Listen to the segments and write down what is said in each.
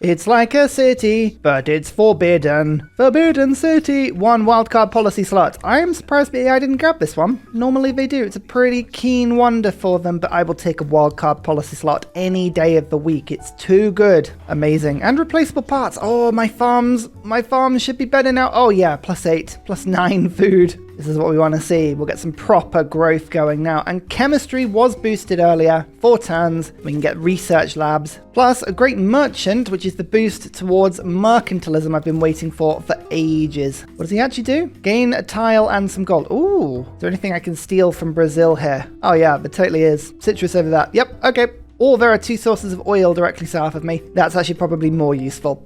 It's like a city, but it's forbidden. Forbidden city. 1 wildcard policy slot. I am surprised I didn't grab this one. Normally they do. It's a pretty keen wonder for them, but I will take a wildcard policy slot any day of the week. It's too good. Amazing. And replaceable parts. Oh, my farms should be better now. Oh yeah, +8, +9 food. This is what we want to see. We'll get some proper growth going now. And chemistry was boosted earlier. 4 turns. We can get research labs. Plus a great merchant, which is the boost towards mercantilism I've been waiting for ages. What does he actually do? Gain a tile and some gold. Ooh. Is there anything I can steal from Brazil here? Oh yeah, there totally is. Citrus over that. Yep, okay. Or there are 2 sources of oil directly south of me. That's actually probably more useful.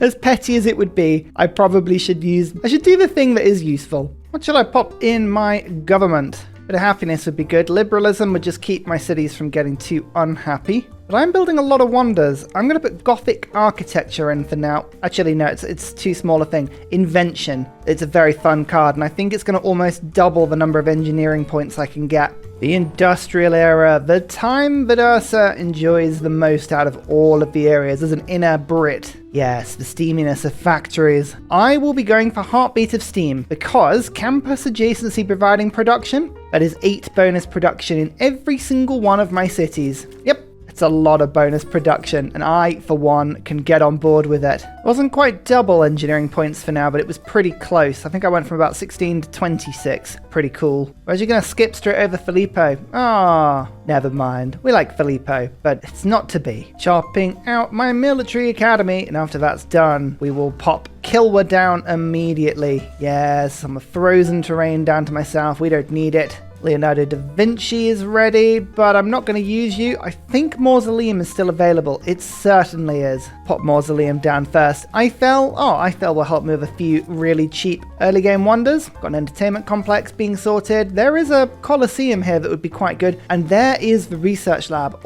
As petty as it would be, I should do the thing that is useful. What shall I pop in my government? A bit of happiness would be good. Liberalism would just keep my cities from getting too unhappy. But I'm building a lot of wonders. I'm going to put Gothic architecture in for now. Actually, no, it's too small a thing. Invention. It's a very fun card, and I think it's going to almost double the number of engineering points I can get. The industrial era, the time that Ursa enjoys the most out of all of the areas as an inner Brit. Yes, the steaminess of factories. I will be going for Heartbeat of Steam because campus adjacency providing production. That is 8 bonus production in every single one of my cities. Yep. It's a lot of bonus production, and I, for one, can get on board with it. It wasn't quite double engineering points for now, but it was pretty close. I think I went from about 16 to 26. Pretty cool. Whereas you're going to skip straight over Filippo. Ah, never mind. We like Filippo, but it's not to be. Chopping out my military academy, and after that's done, we will pop Kilwa down immediately. Yes, some frozen terrain down to my south. We don't need it. Leonardo da Vinci is ready, but I'm not going to use you. I think Mausoleum is still available. It certainly is. Pop Mausoleum down first. Eiffel will help move a few really cheap early game wonders. Got an entertainment complex being sorted. There is a Colosseum here that would be quite good. And there is the research lab.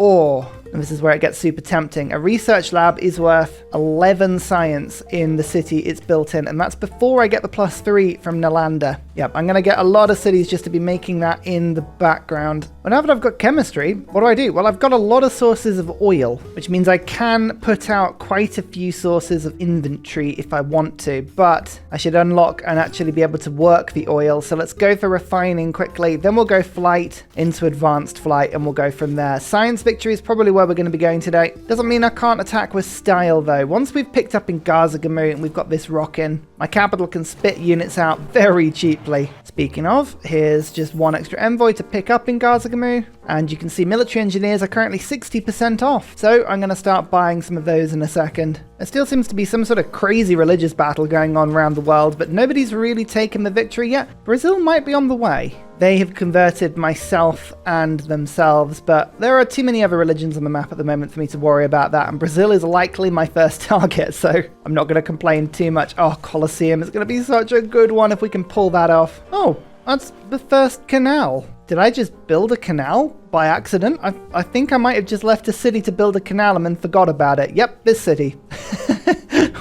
And this is where it gets super tempting. A research lab is worth 11 science in the city it's built in, and that's before I get the +3 from Nalanda. Yep, I'm going to get a lot of cities just to be making that in the background. Well, now that I've got chemistry, what do? Well, I've got a lot of sources of oil, which means I can put out quite a few sources of inventory if I want to, but I should unlock and actually be able to work the oil. So let's go for refining quickly, then we'll go flight into advanced flight, and we'll go from there. Science victory is probably where we're going to be going today. Doesn't mean I can't attack with style though. Once we've picked up in Gazagamu and we've got this rocking, my capital can spit units out very cheaply. Speaking of, here's just 1 extra envoy to pick up in Gazagamu, and you can see military engineers are currently 60% off. So I'm going to start buying some of those in a second. There still seems to be some sort of crazy religious battle going on around the world, but nobody's really taken the victory yet. Brazil might be on the way. They have converted myself and themselves, but there are too many other religions on the map at the moment for me to worry about that, and Brazil is likely my first target, so I'm not going to complain too much. Oh, Colosseum is going to be such a good one if we can pull that off. Oh, that's the first canal. Did I just build a canal by accident? I think I might have just left a city to build a canal and then forgot about it. Yep, this city.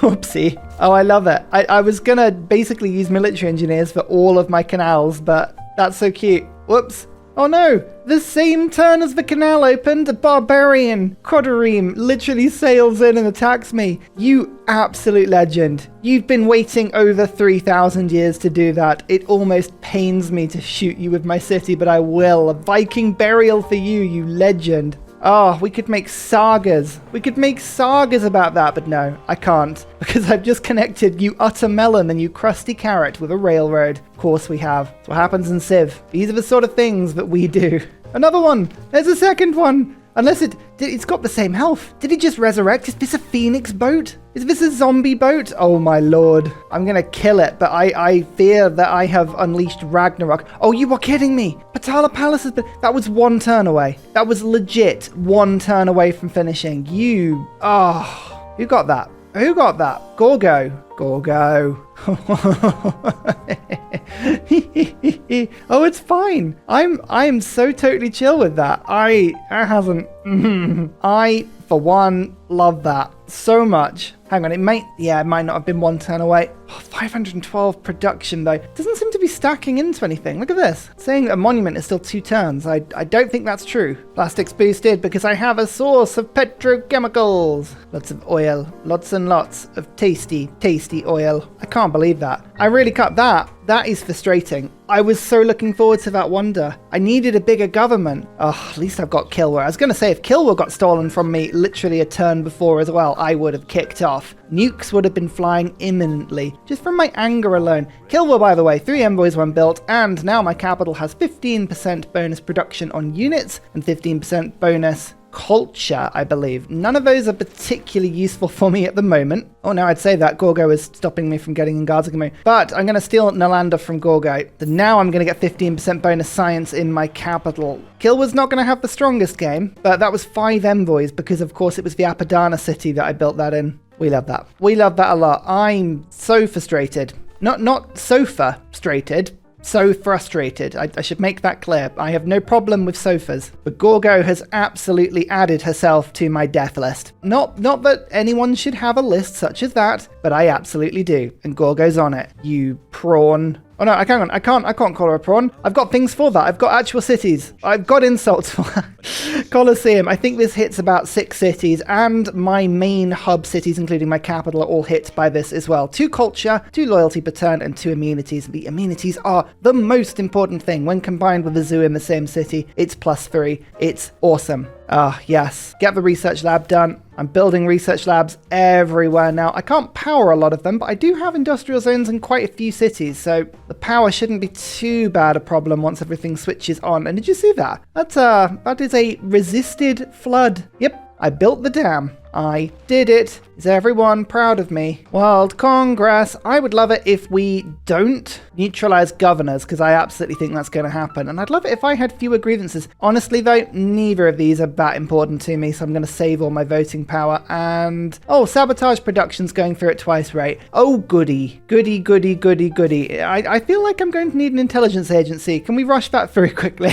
Whoopsie. Oh, I love it. I was going to basically use military engineers for all of my canals, but that's so cute. Whoops. Oh no, the same turn as the canal opened, a barbarian Quadrireme literally sails in and attacks me. You absolute legend. You've been waiting over 3,000 years to do that. It almost pains me to shoot you with my city, but I will. A Viking burial for you, you legend. Oh, we could make sagas. We could make sagas about that, but no, I can't. Because I've just connected you utter melon and you crusty carrot with a railroad. Of course we have. That's what happens in Civ. These are the sort of things that we do. Another one. There's a second one. Unless it's got the same health. Did it just resurrect? Is this a phoenix boat? Is this a zombie boat? Oh my lord. I'm gonna kill it, but I fear that I have unleashed Ragnarok. Oh, you are kidding me. Patala Palace has been... That was 1 turn away. That was legit 1 turn away from finishing. You... Oh. Who got that? Who got that? Gorgo. Gorgo. Oh, it's fine. I'm so totally chill with that. I for one love that so much. Hang on, it might not have been 1 turn away. Oh, 512 production though. Doesn't seem to be be stacking into anything. Look at this. It's saying a monument is still 2 turns. I don't think that's true. Plastics boosted because I have a source of petrochemicals. Lots of oil. Lots and lots of tasty, tasty oil. I can't believe that. I really can't. That is frustrating. I was so looking forward to that wonder. I needed a bigger government. Oh, at least I've got Kilwa. I was going to say, if Kilwa got stolen from me literally a turn before as well, I would have kicked off. Nukes would have been flying imminently, just from my anger alone. Kilwa, by the way, 3 envoys when built, and now my capital has 15% bonus production on units and 15% bonus culture, I believe. None of those are particularly useful for me at the moment. Oh no, I'd say that Gorgo is stopping me from getting in Gazagamou. But I'm going to steal Nalanda from Gorgo. So now I'm going to get 15% bonus science in my capital. Kilwa's not going to have the strongest game, but that was 5 envoys because of course it was the Apadana city that I built that in. We love that. We love that a lot. I'm so frustrated. Not sofa-strated. So frustrated. I should make that clear. I have no problem with sofas, but Gorgo has absolutely added herself to my death list. Not that anyone should have a list such as that, but I absolutely do, and Gorgo's on it. You prawn. Oh no, I can't call her a prawn. I've got things for that. I've got actual cities. I've got insults for her. Colosseum. I think this hits about 6 cities, and my main hub cities, including my capital, are all hit by this as well. 2 culture, 2 loyalty per turn, and 2 amenities. The amenities are the most important thing. When combined with the zoo in the same city, it's +3. It's awesome. Ah, yes. Get the research lab done. I'm building research labs everywhere now. I can't power a lot of them, but I do have industrial zones in quite a few cities, so the power shouldn't be too bad a problem once everything switches on. And did you see that? That is a resisted flood. Yep, I built the dam. I did it. Is everyone proud of me? World Congress. I would love it if we don't neutralize governors, because I absolutely think that's going to happen. And I'd love it if I had fewer grievances. Honestly, though, neither of these are that important to me, so I'm going to save all my voting power. And, oh, sabotage production's going through at twice rate. Oh, goody. Goody, goody, goody, goody. I feel like I'm going to need an intelligence agency. Can we rush that through quickly?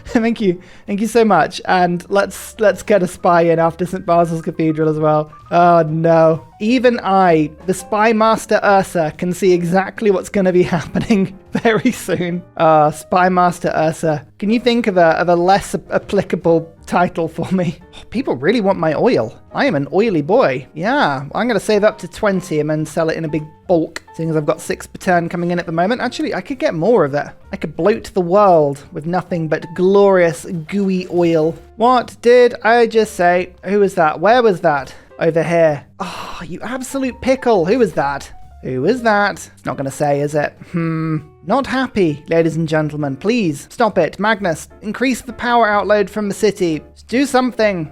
Thank you. Thank you so much. And let's get a spy in after St. Basil's Cathedral as well. Oh no. Even I, the spy master Ursa, can see exactly what's going to be happening very soon. Spy master Ursa. Can you think of a less applicable title for me? Oh, people really want my oil. I am an oily boy. Yeah, I'm going to save up to 20 and then sell it in a big bulk, seeing as I've got 6 per turn coming in at the moment. Actually, I could get more of it. I could bloat the world with nothing but glorious, gooey oil. What did I just say? Who was that? Where was that? Over here. Oh, you absolute pickle. Who was that? Who is that? It's not going to say, is it? Not happy, ladies and gentlemen. Please, stop it. Magnus, increase the power outload from the city. Do something.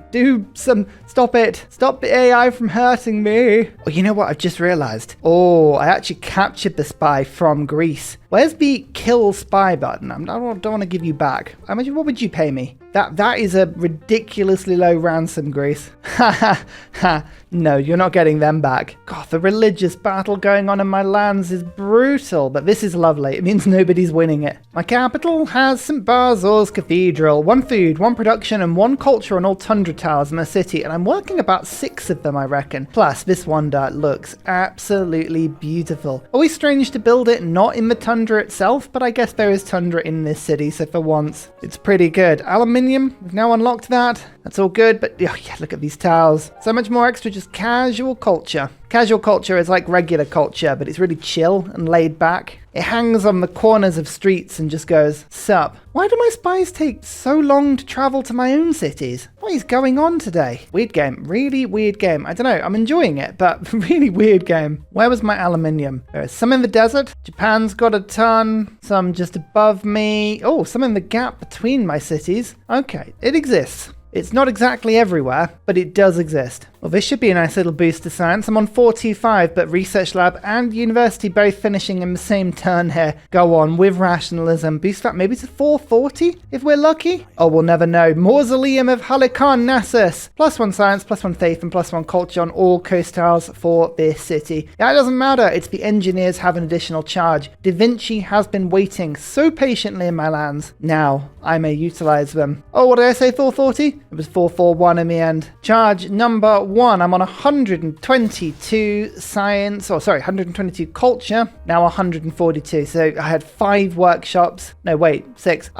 Stop it. Stop the AI from hurting me. Oh, you know what? I've just realized. Oh, I actually captured the spy from Greece. Where's the kill spy button? I don't want to give you back. How much? What would you pay me? That is a ridiculously low ransom, Greece. Ha. No, you're not getting them back. God, the religious battle going on in my lands is brutal, but this is lovely. It means nobody's winning it. My capital has St. Basil's Cathedral, 1 food, 1 production, and 1 culture on all tundra towers in the city, and I'm working about 6 of them, I reckon. Plus, this wonder looks absolutely beautiful. Always strange to build it not in the tundra itself, but I guess there is tundra in this city, so for once, it's pretty good. Aluminium, we've now unlocked that. That's all good, but yeah, look at these tiles. So much more extra, just casual culture. Casual culture is like regular culture, but it's really chill and laid back. It hangs on the corners of streets and just goes, sup. Why do my spies take so long to travel to my own cities? What is going on today? Weird game. Really weird game. I don't know. I'm enjoying it, but really weird game. Where was my aluminium? There is some in the desert. Japan's got a ton. Some just above me. Oh, some in the gap between my cities. Okay, it exists. It's not exactly everywhere, but it does exist. Well, this should be a nice little boost to science. I'm on 425, but Research Lab and University both finishing in the same turn here. Go on with rationalism. Boost that maybe to 440 if we're lucky? Oh, we'll never know. Mausoleum of Halikarn Nassus. +1 science, +1 faith, and +1 culture on all coast tiles for this city. Yeah, it doesn't matter. It's the engineers have an additional charge. Da Vinci has been waiting so patiently in my lands. Now I may utilize them. Oh, what did I say? 440? It was 441 in the end. Charge number 1. I'm on 122 science, 122 culture, now 142. So I had 5 workshops. No, wait, 6.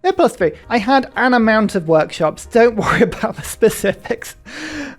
They're plus 3. I had an amount of workshops. Don't worry about the specifics.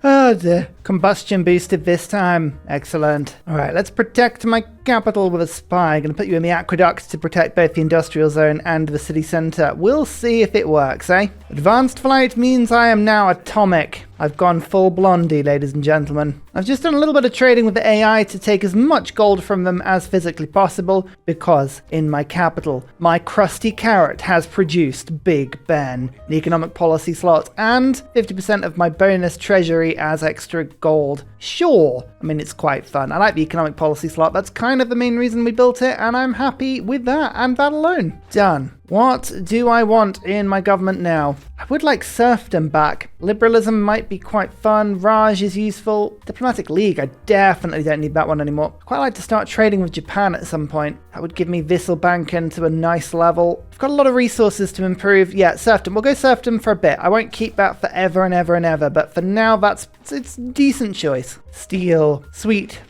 Oh dear. Combustion boosted this time. Excellent. All right, let's protect my capital with a spy. I'm going to put you in the aqueduct to protect both the industrial zone and the city center. We'll see if it works, eh? Advanced flight means I am now atomic. I've gone full blondie, ladies and gentlemen. I've just done a little bit of trading with the AI to take as much gold from them as physically possible because in my capital, my crusty carrot has produced Big Ben, the economic policy slot, and 50% of my bonus treasury as extra gold. Sure, I mean, it's quite fun. I like the economic policy slot. That's kind of the main reason we built it, and I'm happy with that and that alone. Done. What do I want in my government now? I would like serfdom back. Liberalism might be quite fun. Raj is useful. Diplomatic League, I definitely don't need that one anymore. I'd quite like to start trading with Japan at some point. That would give me Visselbanken to a nice level. I've got a lot of resources to improve. Yeah, serfdom. We'll go serfdom for a bit. I won't keep that forever and ever and ever, but for now, it's a decent choice. Steel. Sweet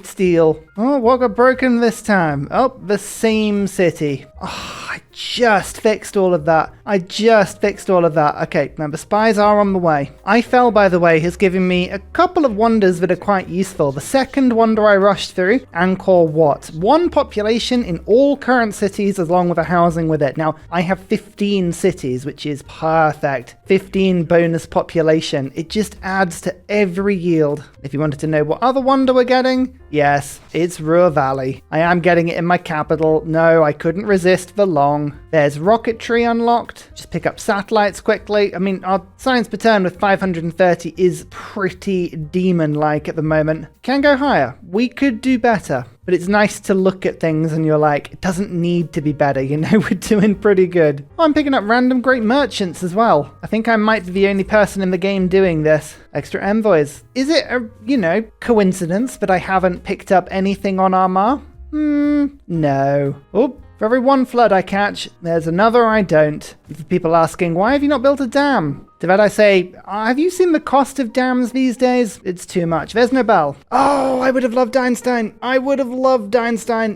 steel. Oh, what got broken this time? Oh, the same city. Oh, I just fixed all of that. Okay, remember, spies are on the way. Eiffel, by the way, has given me a couple of wonders that are quite useful. The second wonder I rushed through, Angkor Wat. 1 population in all current cities along with a housing with it. Now, I have 15 cities, which is perfect. 15 bonus population. It just adds to every yield. If you wanted to know what other wonder we're getting, yes, it's Ruhr Valley. I am getting it in my capital. No, I couldn't resist for long. There's rocketry unlocked. Just pick up satellites quickly. I mean, our science per turn with 530 is pretty demon-like at the moment. Can go higher. We could do better. But it's nice to look at things and you're like, it doesn't need to be better, you know, we're doing pretty good. Oh, I'm picking up random great merchants as well. I think I might be the only person in the game doing this. Extra envoys. Is it a, coincidence that I haven't picked up anything on Armagh? No. Oh, for every 1 flood I catch, there's another I don't. For people asking, why have you not built a dam? To that I say, have you seen the cost of dams these days? It's too much. There's no bell. Oh, I would have loved Einstein.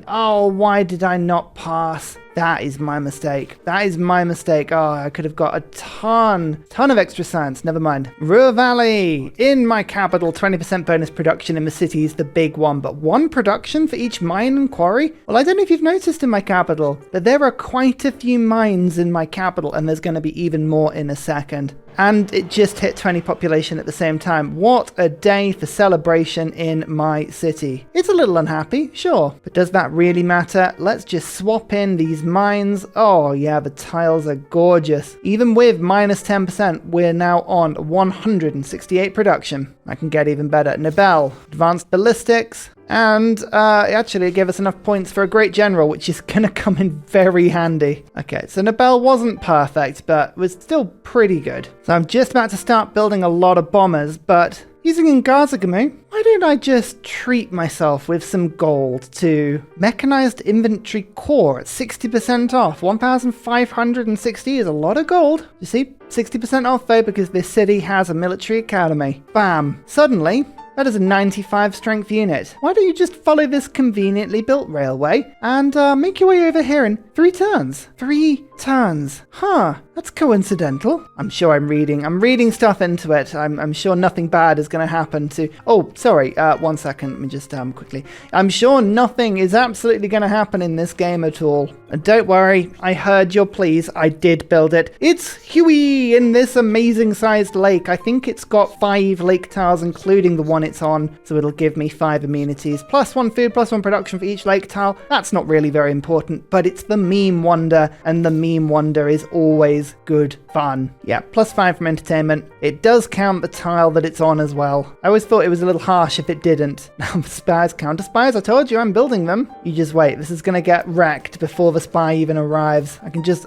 Oh, why did I not pass? That is my mistake. Oh, I could have got a ton of extra science. Never mind. Ruhr Valley. In my capital, 20% bonus production in the city is the big one, but 1 production for each mine and quarry? Well, I don't know if you've noticed in my capital, but there are quite a few mines in my capital, and there's going to be even more in a second. And it just hit 20 population at the same time. What a day for celebration in my city. It's a little unhappy, sure, but does that really matter? Let's just swap in these mines. Oh yeah, the tiles are gorgeous. Even with minus 10%, we're now on 168 production. I can get even better. Nobel, advanced ballistics. And actually it gave us enough points for a great general, which is going to come in very handy. Okay, so Nobel wasn't perfect, but was still pretty good. So I'm just about to start building a lot of bombers, but using Ngazagamu, why don't I just treat myself with some gold to mechanized inventory core at 60% off? 1,560 is a lot of gold. You see, 60% off though, because this city has a military academy. Bam. Suddenly, that is a 95 strength unit. Why don't you just follow this conveniently built railway and make your way over here in 3 turns? 3 turns. Huh, that's coincidental. I'm sure I'm reading stuff into it. I'm sure nothing bad is going to happen to... Oh, sorry, 1 second. Let me just quickly. I'm sure nothing is absolutely going to happen in this game at all. And don't worry, I heard your pleas. I did build it. It's Huey in this amazing sized lake. I think it's got 5 lake tiles, including the one it's on, so it'll give me 5 amenities, plus 1 food, plus 1 production for each lake tile. That's not really very important, but it's the meme wonder, and the meme wonder is always good fun. Yeah, plus 5 from entertainment. It does count the tile that it's on as well. I always thought it was a little harsh if it didn't. Now spies, counter spies, I told you I'm building them. You just wait, this is gonna get wrecked before the spy even arrives.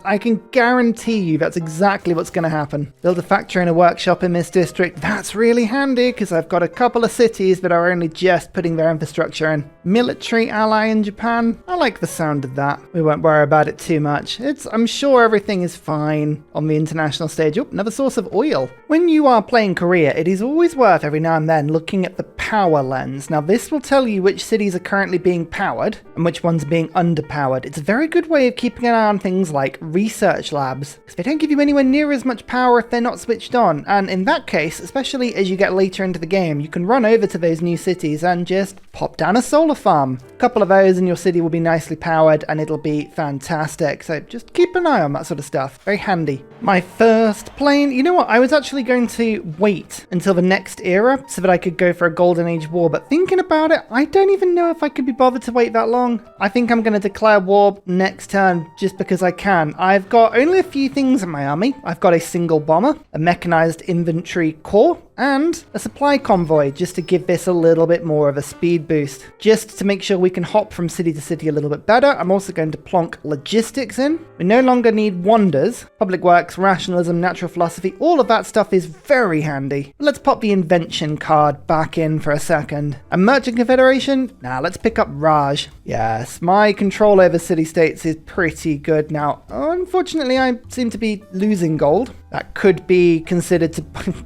I can guarantee you that's exactly what's gonna happen. Build a factory and a workshop in this district. That's really handy because I've got a couple of cities that are only just putting their infrastructure in. Military ally in Japan. I like the sound of that. We won't worry about it too much. I'm sure everything is fine on the international stage. Oh, another source of oil. When you are playing Korea, it is always worth every now and then looking at the power lens. Now, this will tell you which cities are currently being powered and which ones are being underpowered. It's a very good way of keeping an eye on things like research labs, because they don't give you anywhere near as much power if they're not switched on. And in that case, especially as you get later into the game, you can run over to those new cities and just pop down a solar farm. A couple of those and your city will be nicely powered and it'll be fantastic. So just keep an eye on that sort of stuff. Very handy. My first plane, you know what? I was actually going to wait until the next era so that I could go for a Golden Age war, but thinking about it, I don't even know if I could be bothered to wait that long. I think I'm going to declare war next turn just because I can. I've got only a few things in my army. I've got a single bomber, a mechanized infantry corps, and a supply convoy just to give this a little bit more of a speed boost. Just to make sure we can hop from city to city a little bit better, I'm also going to plonk logistics in. We no longer need wonders. Public works, rationalism, natural philosophy, all of that stuff is very handy. Let's pop the invention card back in for a second. A merchant confederation? Nah, let's pick up Raj. Yes, my control over city-states is pretty good now. Unfortunately, I seem to be losing gold. That could be considered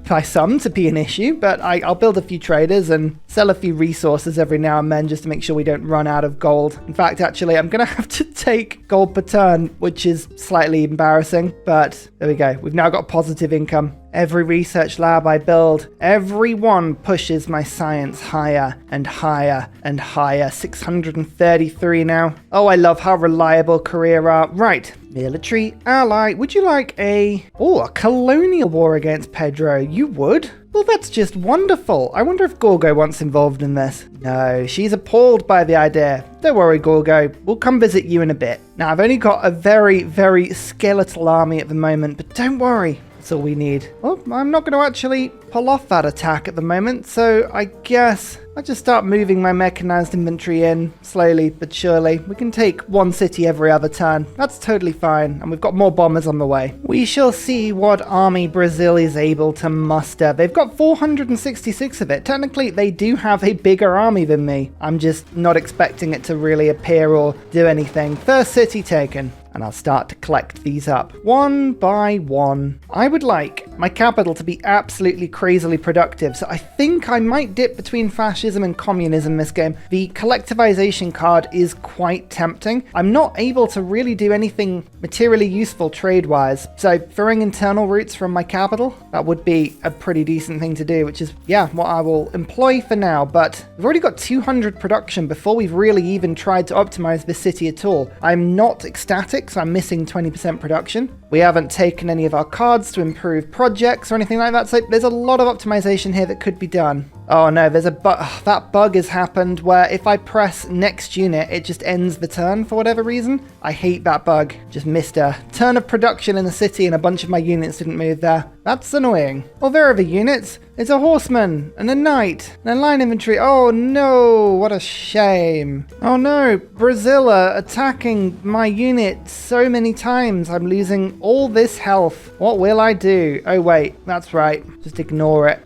by some to be an issue, but I'll build a few traders and sell a few resources every now and then just to make sure we don't run out of gold. In fact, actually, I'm going to have to take gold per turn, which is slightly embarrassing, but there we go. We've now got positive income. Every research lab I build, every one pushes my science higher and higher and higher. 633 now. Oh, I love how reliable Korea are. Right, military ally. Would you like a colonial war against Pedro? You would? Well, that's just wonderful. I wonder if Gorgo wants involved in this. No, she's appalled by the idea. Don't worry, Gorgo. We'll come visit you in a bit. Now, I've only got a very, very skeletal army at the moment, but don't worry. That's all we need. Well, I'm not going to actually pull off that attack at the moment, so I guess I'll just start moving my mechanized infantry in slowly but surely. We can take one city every other turn. That's totally fine, and we've got more bombers on the way. We shall see what army Brazil is able to muster. They've got 466 of it. Technically, they do have a bigger army than me. I'm just not expecting it to really appear or do anything. First city taken. And I'll start to collect these up one by one. I would like my capital to be absolutely crazily productive, so I think I might dip between fascism and communism this game. The collectivization card is quite tempting. I'm not able to really do anything materially useful trade-wise, so throwing internal routes from my capital, that would be a pretty decent thing to do, which is, yeah, what I will employ for now. But we've already got 200 production before we've really even tried to optimize this city at all. I'm not ecstatic, so I'm missing 20% production. We haven't taken any of our cards to improve projects or anything like that, so there's a lot of optimization here that could be done. Oh no, there's a bug. That bug has happened where if I press next unit, it just ends the turn for whatever reason. I hate that bug. Just missed a turn of production in the city and a bunch of my units didn't move there. That's annoying. Well, there are the units. It's a horseman and a knight and a line infantry. Oh no, what a shame. Oh no, Brazil are attacking my unit so many times. I'm losing all this health. What will I do? Oh wait, that's right. Just ignore it.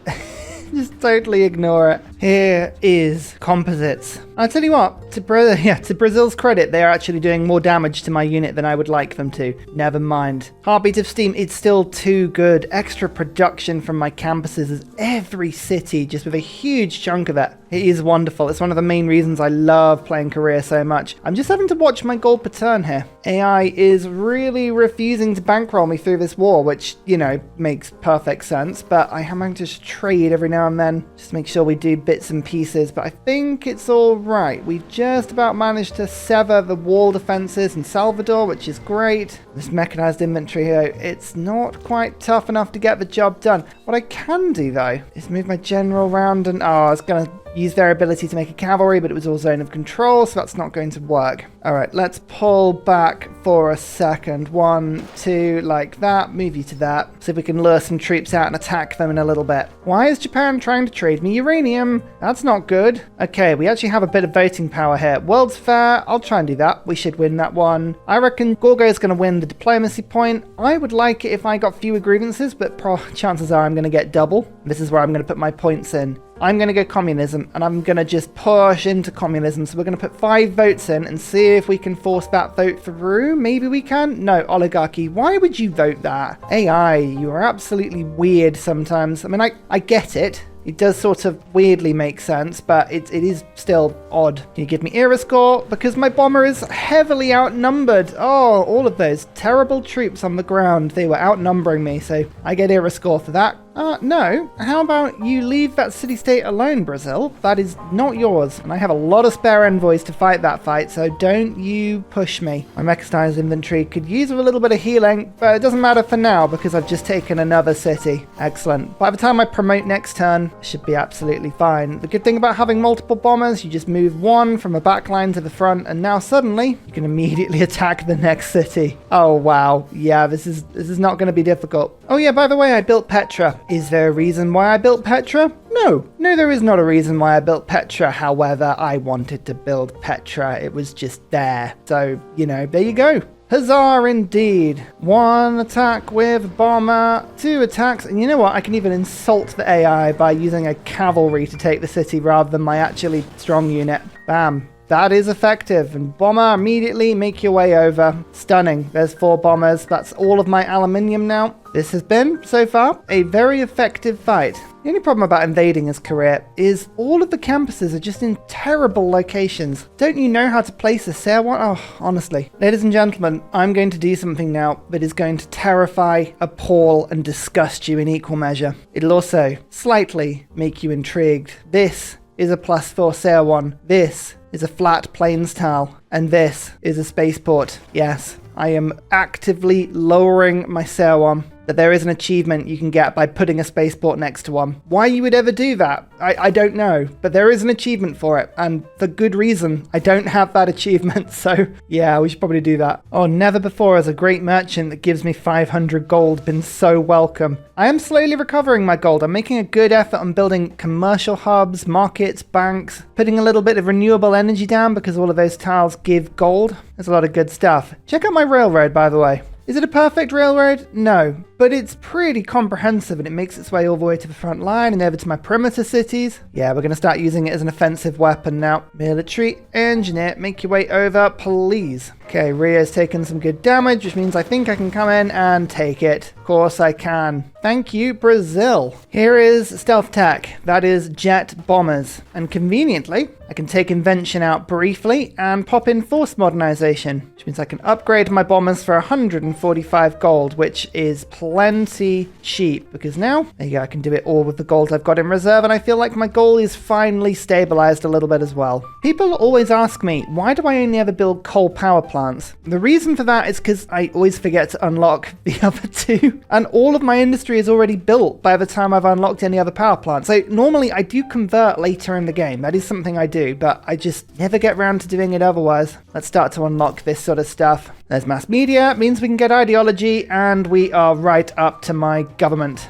Just totally ignore it. Here is composites. I'll tell you what, to Brazil's credit, they are actually doing more damage to my unit than I would like them to. Never mind. Heartbeat of Steam, it's still too good. Extra production from my campuses is every city, just with a huge chunk of it. It is wonderful. It's one of the main reasons I love playing Korea so much. I'm just having to watch my gold per turn here. AI is really refusing to bankroll me through this war, which, you know, makes perfect sense, but I am going to just trade every now and then, just to make sure we do bits and pieces, but I think it's all right. We've just about managed to sever the wall defenses in Salvador, which is great. This mechanized infantry here, it's not quite tough enough to get the job done. What I can do, though, is move my general round and, I was going to use their ability to make a cavalry, but it was all zone of control, so that's not going to work. All right, let's pull back for a second. 1, 2, like that. Move you to that. See if we can lure some troops out and attack them in a little bit. Why is Japan trying to trade me uranium? That's not good. Okay, we actually have a bit of voting power here. World's Fair, I'll try and do that. We should win that one. I reckon Gorgo's going to win the diplomacy point. I would like it if I got fewer grievances, but chances are I'm going to get double. This is where I'm going to put my points in. I'm going to go communism, and I'm going to just push into communism. So we're going to put 5 votes in and see if we can force that vote through. Maybe we can. No, oligarchy. Why would you vote that? AI, you are absolutely weird sometimes. I mean, I get it. It does sort of weirdly make sense, but it is still odd. Can you give me era score? Because my bomber is heavily outnumbered. Oh, all of those terrible troops on the ground. They were outnumbering me, so I get era score for that. No. How about you leave that city-state alone, Brazil? That is not yours, and I have a lot of spare envoys to fight that fight, so don't you push me. My mechanized inventory could use a little bit of healing, but it doesn't matter for now because I've just taken another city. Excellent. By the time I promote next turn, I should be absolutely fine. The good thing about having multiple bombers, you just move one from a back line to the front, and now suddenly you can immediately attack the next city. Oh, wow. Yeah, this is not going to be difficult. Oh, yeah, by the way, I built Petra. Is there a reason why I built Petra? No, there is not a reason why I built Petra. However, I wanted to build Petra. It was just there. So, there you go. Huzzah indeed. 1 attack with bomber, 2 attacks, and you know what? I can even insult the AI by using a cavalry to take the city rather than my actually strong unit. Bam. That is effective. And bomber, immediately make your way over. Stunning. There's 4 bombers. That's all of my aluminium now. This has been, so far, a very effective fight. The only problem about invading his career is all of the campuses are just in terrible locations. Don't you know how to place a Seondeok? Oh, honestly. Ladies and gentlemen, I'm going to do something now that is going to terrify, appall, and disgust you in equal measure. It'll also slightly make you intrigued. This is a +4 Seondeok. This is a flat plains tile. And this is a spaceport. Yes, I am actively lowering my Seondeok. That there is an achievement you can get by putting a spaceport next to one. Why you would ever do that, I don't know, but there is an achievement for it, and for good reason. I don't have that achievement, so yeah, we should probably do that. Oh, never before has a great merchant that gives me 500 gold been so welcome. I am slowly recovering my gold. I'm making a good effort on building commercial hubs, markets, banks, putting a little bit of renewable energy down because all of those tiles give gold. There's a lot of good stuff. Check out my railroad, by the way. Is it a perfect railroad? No, but it's pretty comprehensive and it makes its way all the way to the front line and over to my perimeter cities. Yeah, we're going to start using it as an offensive weapon now. Military engineer, make your way over, please. Okay, Rio's taken some good damage, which means I think I can come in and take it. Of course I can. Thank you, Brazil. Here is stealth tech. That is jet bombers. And conveniently, I can take invention out briefly and pop in force modernization, which means I can upgrade my bombers for 145 gold, which is plenty cheap because now, there you go, I can do it all with the gold I've got in reserve, and I feel like my goal is finally stabilized a little bit as well. People always ask me, why do I only ever build coal power plants? The reason for that is because I always forget to unlock the other 2, and all of my industry is already built by the time I've unlocked any other power plant. So normally I do convert later in the game. That is something I do, but I just never get around to doing it otherwise. Let's start to unlock this sort of stuff. There's mass media, means we can get ideology, and we are right up to my government.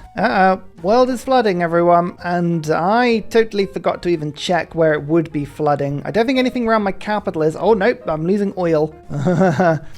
World is flooding, everyone, and I totally forgot to even check where it would be flooding. I don't think anything around my capital is. Oh, nope, I'm losing oil.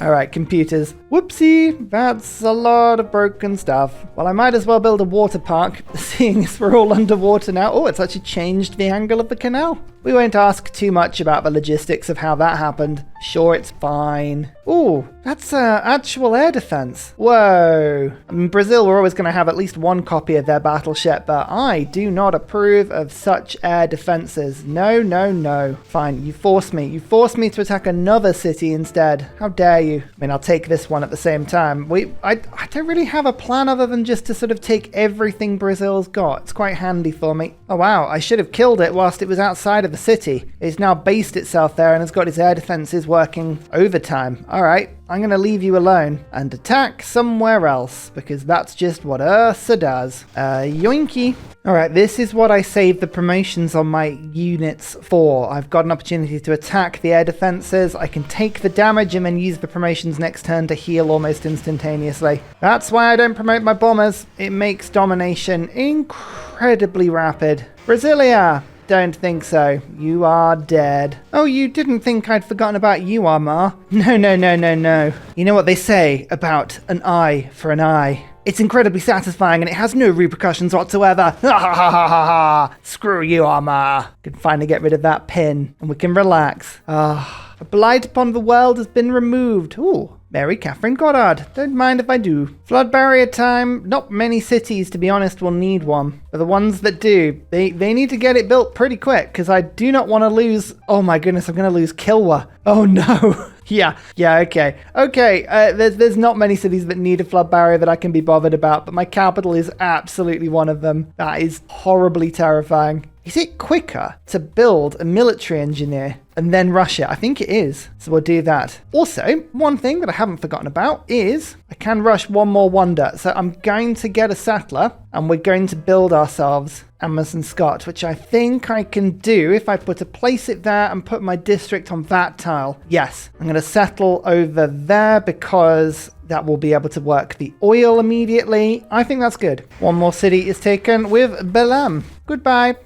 All right, computers. Whoopsie, that's a lot of broken stuff. Well, I might as well build a water park, seeing as we're all underwater now. Oh, it's actually changed the angle of the canal. We won't ask too much about the logistics of how that happened. Sure, it's fine. Ooh, that's actual air defense. Whoa. I mean, Brazil, we're always going to have at least one copy of their battleship, but I do not approve of such air defenses. No, no, no. Fine, you force me. You force me to attack another city instead. How dare you? I mean, I'll take this one at the same time. I don't really have a plan other than just to sort of take everything Brazil's got. It's quite handy for me. Oh, wow. I should have killed it whilst it was outside of the city. It's now based itself there and has got its air defenses working overtime. All right, I'm going to leave you alone and attack somewhere else because that's just what Ursa does. Yoinky. All right, this is what I save the promotions on my units for. I've got an opportunity to attack the air defenses. I can take the damage and then use the promotions next turn to heal almost instantaneously. That's why I don't promote my bombers. It makes domination incredibly rapid. Brasilia. Don't think so. You are dead. Oh, you didn't think I'd forgotten about you, Amar? No, no, no, no, no. You know what they say about an eye for an eye? It's incredibly satisfying and it has no repercussions whatsoever. Ha ha ha ha ha! Screw you, armor. Can finally get rid of that pin and we can relax. A blight upon the world has been removed. Ooh. Mary Catherine Goddard. Don't mind if I do. Flood barrier time. Not many cities, to be honest, will need one. But the ones that do, they need to get it built pretty quick because I do not want to lose... Oh my goodness, I'm going to lose Kilwa. Oh no. Yeah, okay. There's not many cities that need a flood barrier that I can be bothered about, but my capital is absolutely one of them. That is horribly terrifying. Is it quicker to build a military engineer and then rush it? I think it is. So we'll do that. Also, one thing that I haven't forgotten about is I can rush one more wonder. So I'm going to get a settler and we're going to build ourselves Amazon Scott, which I think I can do if I put a place it there and put my district on that tile. Yes, I'm going to settle over there because that will be able to work the oil immediately. I think that's good. One more city is taken with Belam. Goodbye.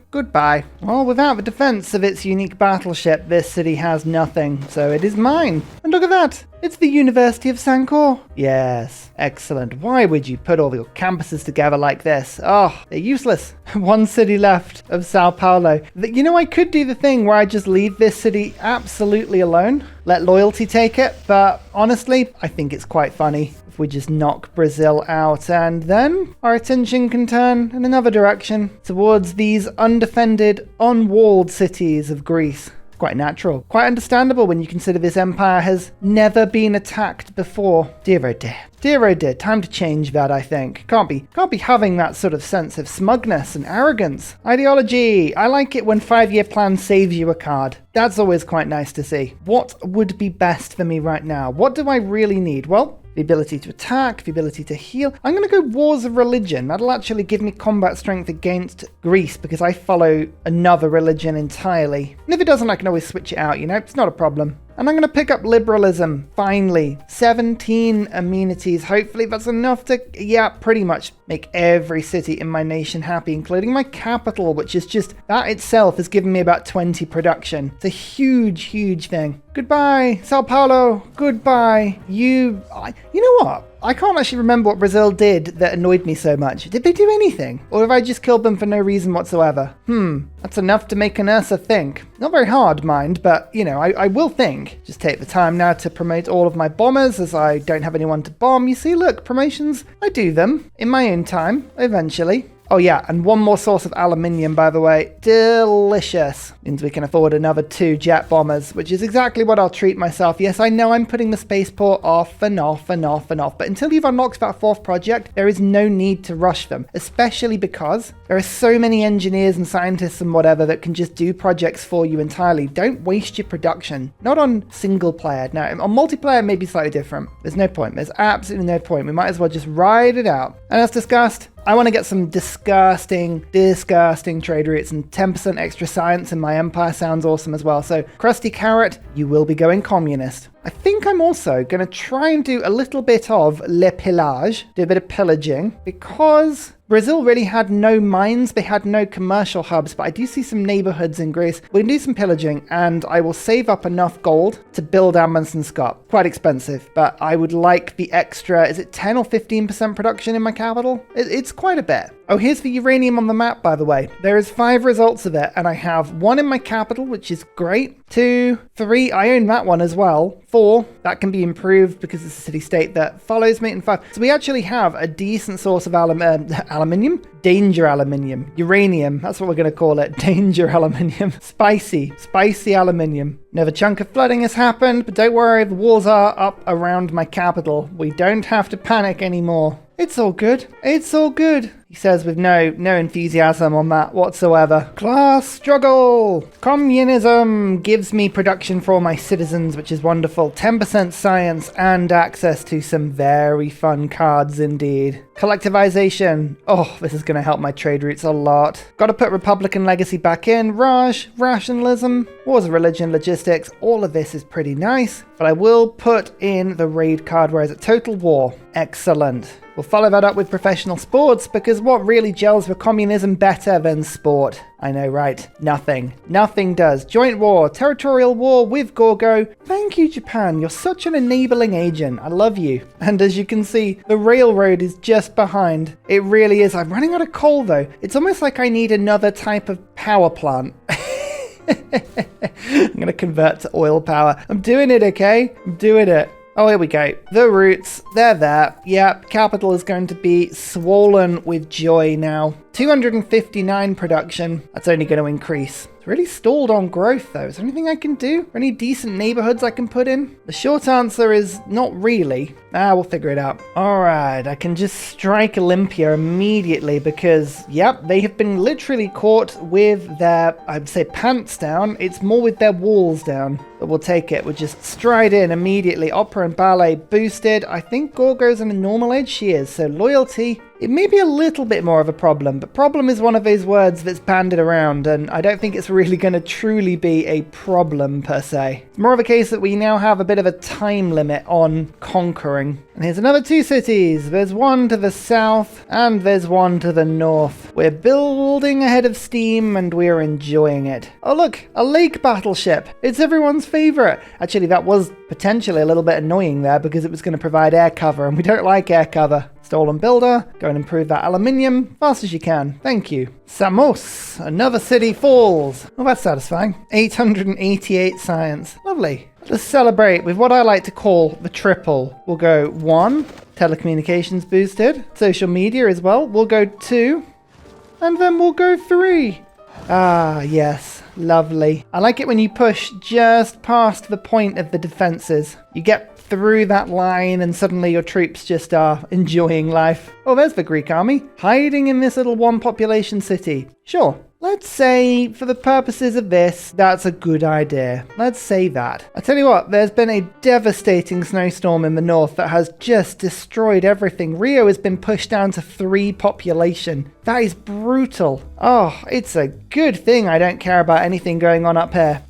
Well, without the defense of its unique battleship, this city has nothing, so it is mine. And look at that. It's the University of Sankor. Yes, excellent. Why would you put all your campuses together like this? Oh, they're useless. One city left of Sao Paulo. You know, I could do the thing where I just leave this city absolutely alone, let loyalty take it, but honestly, I think it's quite funny. We just knock Brazil out and then our attention can turn in another direction towards these undefended, unwalled cities of Greece. Quite natural, quite understandable when you consider this empire has never been attacked before. Dear oh dear, time to change that, I think. Can't be having that sort of sense of smugness and arrogance. Ideology, I like it when 5-year plan saves you a card. That's always quite nice to see. What would be best for me right now? What do I really need? Well, the ability to attack, the ability to heal. I'm going to go Wars of Religion. That'll actually give me combat strength against Greece because I follow another religion entirely. And if it doesn't, I can always switch it out, you know? It's not a problem. And I'm going to pick up liberalism, finally. 17 amenities. Hopefully that's enough to, pretty much make every city in my nation happy, including my capital, which is just, that itself has given me about 20 production. It's a huge thing. Goodbye, Sao Paulo. Goodbye. You know what? I can't actually remember what Brazil did that annoyed me so much. Did they do anything? Or have I just killed them for no reason whatsoever? That's enough to make an Ursa think. Not very hard, mind, but, you know, I will think. Just take the time now to promote all of my bombers as I don't have anyone to bomb. You see, look, promotions, I do them in my own time, eventually. Oh yeah, and one more source of aluminium, by the way. Delicious. Means we can afford another 2 jet bombers, which is exactly what I'll treat myself. Yes, I know I'm putting the spaceport off, but until you've unlocked that 4th project, there is no need to rush them, especially because there are so many engineers and scientists and whatever that can just do projects for you entirely. Don't waste your production. Not on single player. Now, on multiplayer, it may be slightly different. There's no point. There's absolutely no point. We might as well just ride it out. And as discussed, I want to get some disgusting trade routes, and 10% extra science in my empire sounds awesome as well. So, Krusty Carrot, you will be going communist. I think I'm also going to try and do a little bit of le pillage, do a bit of pillaging, because Brazil really had no mines, they had no commercial hubs, but I do see some neighborhoods in Greece. We can do some pillaging, and I will save up enough gold to build Amundsen Scott. Quite expensive, but I would like the extra, is it 10 or 15% production in my capital? It's quite a bit. Oh, here's the uranium on the map, by the way. There is 5 results of it, and I have 1 in my capital, which is great. 2, 3, I own that one as well. 4, that can be improved because it's a city-state that follows me. And 5, so we actually have a decent source of aluminium? Danger aluminium. Uranium, that's what we're going to call it. Danger aluminium. Spicy aluminium. Another chunk of flooding has happened, but don't worry, the walls are up around my capital. We don't have to panic anymore. It's all good. It's all good. He says with no enthusiasm on that whatsoever. Class struggle. Communism gives me production for all my citizens, which is wonderful. 10% science and access to some very fun cards indeed. Collectivization. Oh, this is going to help my trade routes a lot. Got to put Republican legacy back in. Rationalism. Wars of religion, logistics. logistics, all of this is pretty nice, but I will put in the raid card where is it? Total War. Excellent. We'll follow that up with professional sports, because what really gels with communism better than sport? I know, right? Nothing. Nothing does. Joint war, territorial war with Gorgo. Thank you, Japan. You're such an enabling agent. I love you. And as you can see, the railroad is just behind. It really is. I'm running out of coal, though. It's almost like I need another type of power plant. I'm going to convert to oil power. I'm doing it, okay? I'm doing it. Oh, here we go. The roots, they're there. Yep, capital is going to be swollen with joy now. 259 production. That's only going to increase. It's really stalled on growth, though. Is there anything I can do? Any decent neighborhoods I can put in? The short answer is not really. We'll figure it out. All right, I can just strike Olympia immediately because, yep, they have been literally caught with their, I'd say, pants down. It's more with their walls down. But we'll take it. We'll just stride in immediately. Opera and ballet boosted. I think Gorgo's on a normal edge. She is. So loyalty, it may be a little bit more of a problem, but problem is one of those words that's banded around, and I don't think it's really going to truly be a problem per se. It's more of a case that we now have a bit of a time limit on conquering. And here's another 2 cities. There's one to the south, and there's one to the north. We're building ahead of steam, and we're enjoying it. Oh look, a lake battleship. It's everyone's favorite. Actually, that was potentially a little bit annoying there because it was going to provide air cover, and we don't like air cover. Stolen builder, go and improve that aluminium fast as you can. Thank you. Samos, another city falls. Oh, that's satisfying. 888 science. Lovely. Let's celebrate with what I like to call the triple. We'll go 1, telecommunications boosted. Social media as well. We'll go 2, and then we'll go 3. Ah, yes. Lovely. I like it when you push just past the point of the defenses. You get through that line and suddenly your troops just are enjoying life. Oh, there's the Greek army, hiding in this little 1 population city. Sure. Let's say, for the purposes of this, that's a good idea. Let's say that. I tell you what, there's been a devastating snowstorm in the north that has just destroyed everything. Rio has been pushed down to 3 population. That is brutal. Oh, it's a good thing I don't care about anything going on up here.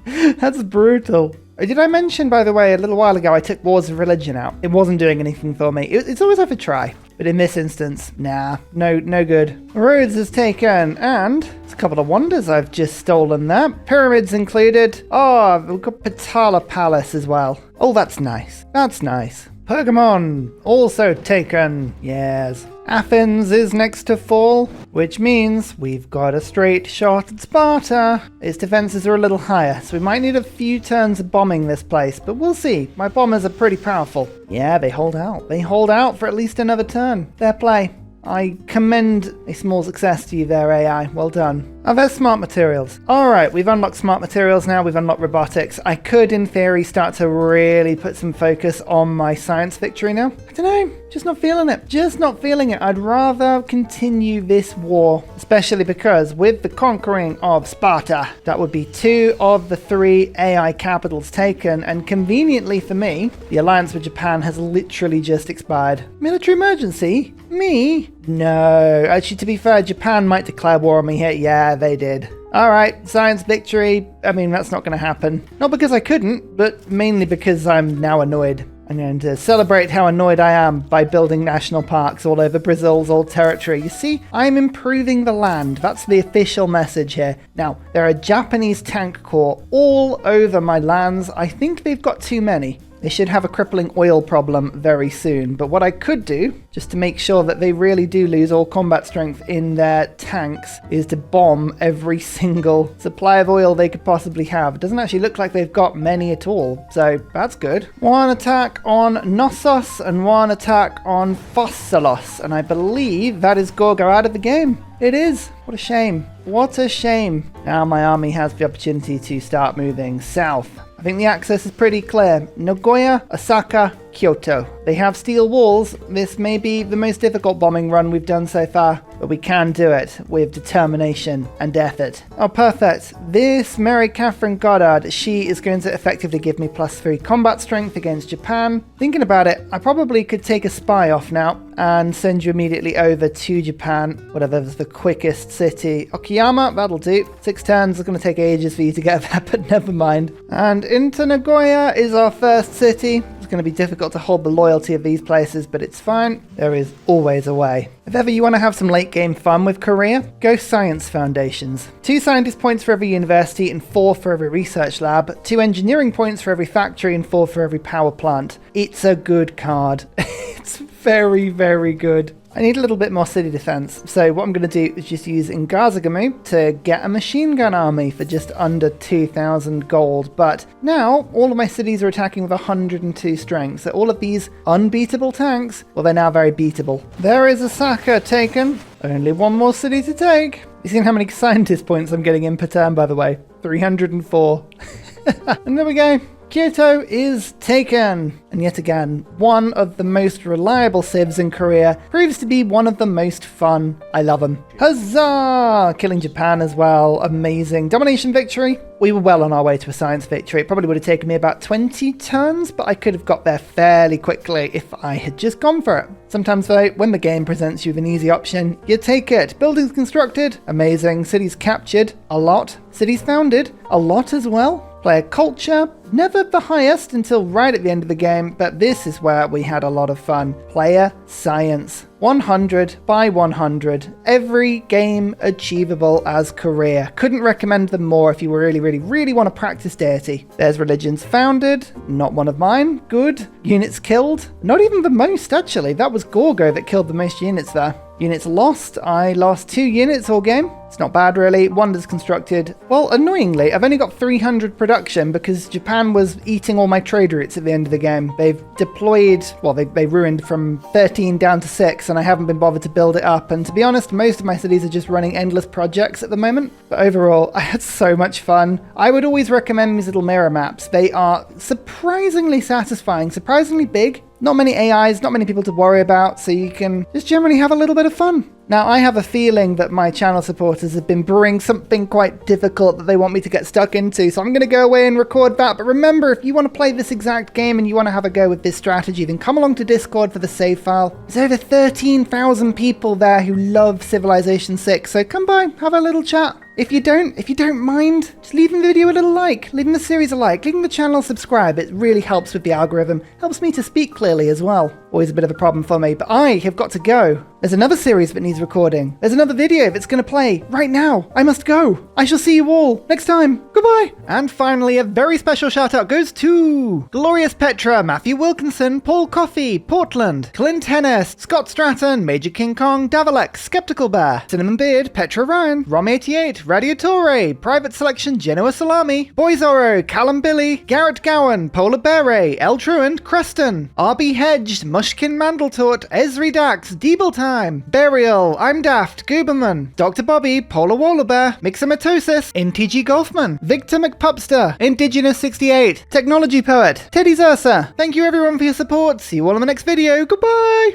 That's brutal. Did I mention, by the way, a little while ago I took Wars of Religion out? It wasn't doing anything for me. It's always worth a try. But in this instance, nah, no good. Rhodes is taken, and it's a couple of wonders I've just stolen there. Pyramids included. Oh, we've got Patala Palace as well. Oh, that's nice. That's nice. Pergamon, also taken. Yes. Athens is next to fall, which means we've got a straight shot at Sparta. Its defenses are a little higher, so we might need a few turns of bombing this place, but we'll see. My bombers are pretty powerful. Yeah, they hold out. They hold out for at least another turn. Fair play. I commend a small success to you there, AI. Well done. Oh, there's smart materials. All right, we've unlocked smart materials now. We've unlocked robotics. I could, in theory, start to really put some focus on my science victory now. I don't know. Just not feeling it. Just not feeling it. I'd rather continue this war, especially because with the conquering of Sparta, that would be 2 of the 3 AI capitals taken. And conveniently for me, the alliance with Japan has literally just expired. Military emergency? Me? No. Actually, to be fair, Japan might declare war on me here. Yeah, they did. All right, science victory. I mean, that's not going to happen. Not because I couldn't, but mainly because I'm now annoyed. I'm going to celebrate how annoyed I am by building national parks all over Brazil's old territory. You see, I'm improving the land. That's the official message here. Now, there are Japanese tank corps all over my lands. I think they've got too many. They should have a crippling oil problem very soon. But what I could do, just to make sure that they really do lose all combat strength in their tanks, is to bomb every single supply of oil they could possibly have. It doesn't actually look like they've got many at all, so that's good. 1 attack on Knossos and 1 attack on Phosphalos, and I believe that is Gorgo out of the game. It is. What a shame. What a shame. Now my army has the opportunity to start moving south. I think the access is pretty clear. Nagoya, Osaka, Kyoto. They have steel walls. This may be the most difficult bombing run we've done so far, but we can do it with determination and effort. Oh, perfect. This Mary Catherine Goddard, she is going to effectively give me +3 combat strength against Japan. Thinking about it, I probably could take a spy off now and send you immediately over to Japan, whatever's the quickest city. Okayama, that'll do. 6 turns are going to take ages for you to get there, but never mind. And into Nagoya is our first city. It's going to be difficult to hold the loyalty of these places, but it's fine. There is always a way. If ever you want to have some late game fun with Korea, go Science Foundations. 2 scientist points for every university and 4 for every research lab, 2 engineering points for every factory and 4 for every power plant. It's a good card. It's very, very good. I need a little bit more city defense, so what I'm going to do is just use Ngazagamu to get a machine gun army for just under 2,000 gold. But now all of my cities are attacking with 102 strength, so all of these unbeatable tanks, well, they're now very beatable. There is Osaka taken. Only 1 more city to take. You seen how many scientist points I'm getting in per turn, by the way? 304. And there we go. Kyoto is taken. And yet again, one of the most reliable civs in Korea proves to be one of the most fun. I love them. Huzzah! Killing Japan as well. Amazing. Domination victory. We were well on our way to a science victory. It probably would have taken me about 20 turns, but I could have got there fairly quickly if I had just gone for it. Sometimes though, when the game presents you with an easy option, you take it. Buildings constructed. Amazing. Cities captured. A lot. Cities founded. A lot as well. Player culture, never the highest until right at the end of the game, but this is where we had a lot of fun. Player science, 100 by 100, every game achievable as Korea. Couldn't recommend them more if you really want to practice Deity. There's religions founded, not one of mine, good. Units killed, not even the most actually, that was Gorgo that killed the most units there. Units lost, I lost 2 units all game. It's not bad really. Wonders constructed. Well, annoyingly, I've only got 300 production because Japan was eating all my trade routes at the end of the game. They've deployed, well, they ruined from 13 down to 6 and I haven't been bothered to build it up. And to be honest, most of my cities are just running endless projects at the moment. But overall, I had so much fun. I would always recommend these little mirror maps. They are surprisingly satisfying, surprisingly big. Not many AIs, not many people to worry about, so you can just generally have a little bit of fun. Now, I have a feeling that my channel supporters have been brewing something quite difficult that they want me to get stuck into, so I'm going to go away and record that. But remember, if you want to play this exact game and you want to have a go with this strategy, then come along to Discord for the save file. There's over 13,000 people there who love Civilization 6, so come by, have a little chat. If you don't mind, just leaving the video a little like, leaving the series a like, leaving the channel a subscribe. It really helps with the algorithm, helps me to speak clearly as well. Always a bit of a problem for me, but I have got to go. There's another series that needs recording. There's another video that's going to play right now. I must go. I shall see you all next time. Goodbye. And finally, a very special shout out goes to Glorious Petra, Matthew Wilkinson, Paul Coffey, Portland, Clint Hennis, Scott Stratton, Major King Kong, Davalex, Skeptical Bear, Cinnamon Beard, Petra Ryan, Rom88, Radiatore, Private Selection, Genoa Salami, Boyzoro, Callum Billy, Garrett Gowan, Polar Beret, El Truant, Creston, RB Hedged, Mushkin Mandletort, Esri Dax, Deeble Time, Burial, I'm Daft, Gooberman, Dr. Bobby, Polar Wallabear, Mixomatosis, NTG Golfman, Victor McPupster, Indigenous 68, Technology Poet, Teddy's Ursa. Thank you everyone for your support. See you all in the next video. Goodbye!